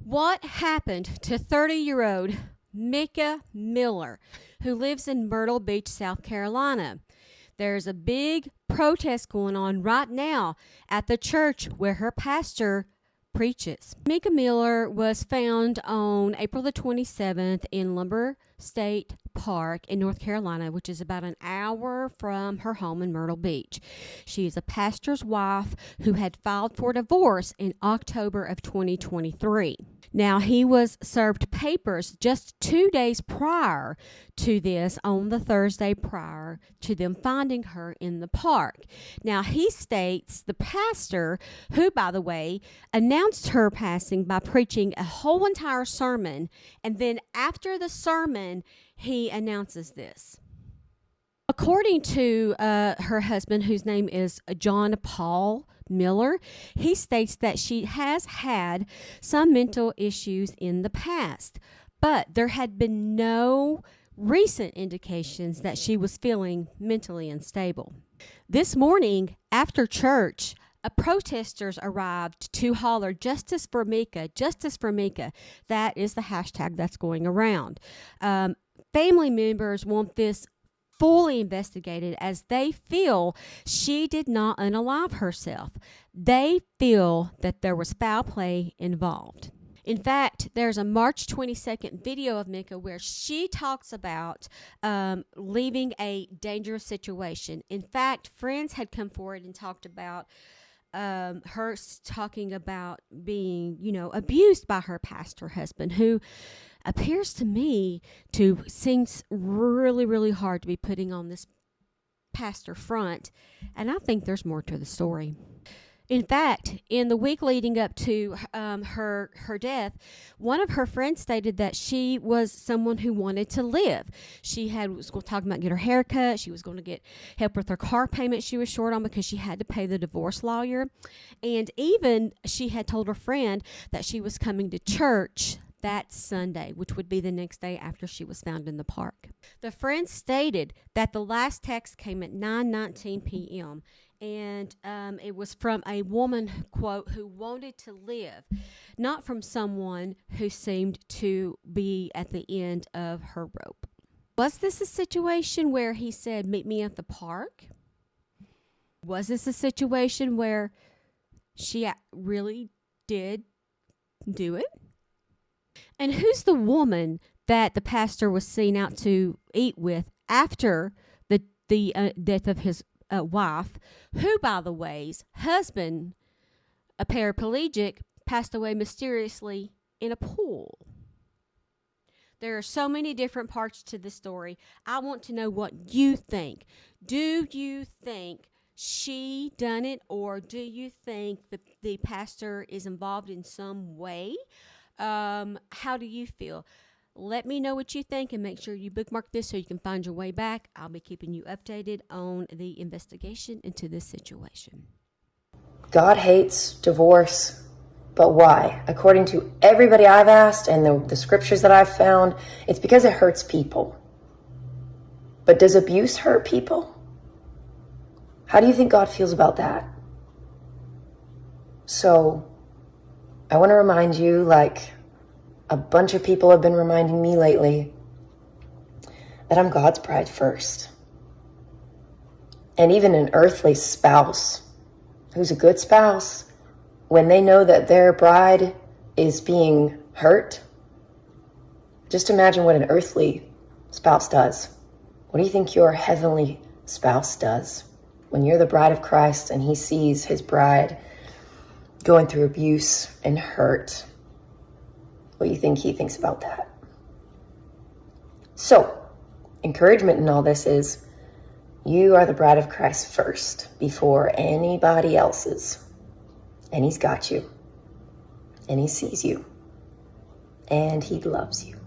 What happened to 30-year-old Mica Miller, who lives in Myrtle Beach, South Carolina? There's a big protest going on right now at the church where her pastor preaches. Mica Miller was found on April the 27th in Lumber State Park in North Carolina, which is about an hour from her home in Myrtle Beach. She is a pastor's wife who had filed for divorce in October of 2023. Now, he was served papers just 2 days prior to this, on the Thursday prior to them finding her in the park. Now, he states, the pastor, who, by the way, announced her passing by preaching a whole entire sermon, and then after the sermon, he announces this. According to her husband, whose name is John Paul Miller, he states that she has had some mental issues in the past, but there had been no recent indications that she was feeling mentally unstable. This morning, after church, protesters arrived to holler, "Justice for Mica, justice for Mica." That is the hashtag that's going around. Family members want this fully investigated, as they feel she did not unalive herself. They feel that there was foul play involved. In fact, there's a March 22nd video of Mica where she talks about leaving a dangerous situation. In fact, friends had come forward and talked about her talking about being, abused by her pastor husband, who appears to me to seems really, really hard to be putting on this pastor front. And I think there's more to the story. In fact, in the week leading up to her death, one of her friends stated that she was someone who wanted to live. She was talking about getting her hair cut. She was going to get help with her car payment she was short on because she had to pay the divorce lawyer. And even she had told her friend that she was coming to church that Sunday, which would be the next day after she was found in the park. The friend stated that the last text came at 9:19 p.m., and it was from a woman, quote, who wanted to live, not from someone who seemed to be at the end of her rope. Was this a situation where he said, "Meet me at the park"? Was this a situation where she really did do it? And who's the woman that the pastor was seen out to eat with after the death of his wife, who, by the way's husband, a paraplegic, passed away mysteriously in a pool? There are so many different parts to the story. I want to know what you think. Do you think she done it, or do you think the pastor is involved in some way? How do you feel? Let me know what you think, and make sure you bookmark this so you can find your way back. I'll be keeping you updated on the investigation into this situation. God hates divorce, but why? According to everybody I've asked and the scriptures that I've found, it's because it hurts people. But does abuse hurt people? How do you think God feels about that? So, I want to remind you, like a bunch of people have been reminding me lately, that I'm God's bride first. And even an earthly spouse who's a good spouse, when they know that their bride is being hurt, just imagine what an earthly spouse does. What do you think your heavenly spouse does when you're the bride of Christ and he sees his bride going through abuse and hurt? What do you think he thinks about that? So, encouragement in all this is, you are the bride of Christ first, before anybody else's. And he's got you. And he sees you. And he loves you.